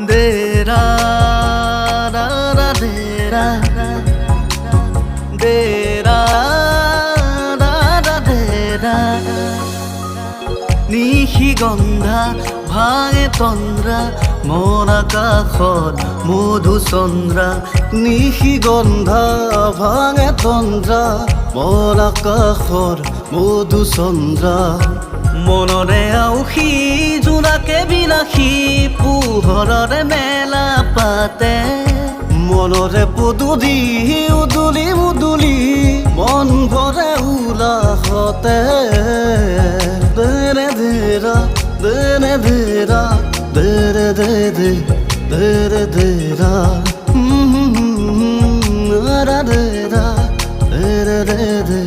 de ra ra ra de ra de ra ra ra de ra নিশি গন্ধা ভাঙে তন্দ্ৰা মন আকাশত মধুচন্দ্ৰা নিশি গন্ধা ভাঙে তন্দ্ৰা মন আকাশত মধুচন্দ্ৰা মনৰে আউসী জোনাকে বিলাসী পোহৰৰে মেলা পাতে মনৰে পদূলি উদুলি মুদুলি মন ভৰে উলাহতে দেৰে দেৰা দেৰে দেৰা দেৰে দে দে দেৰে দেৰা রা দেৰা দেৰে দে দে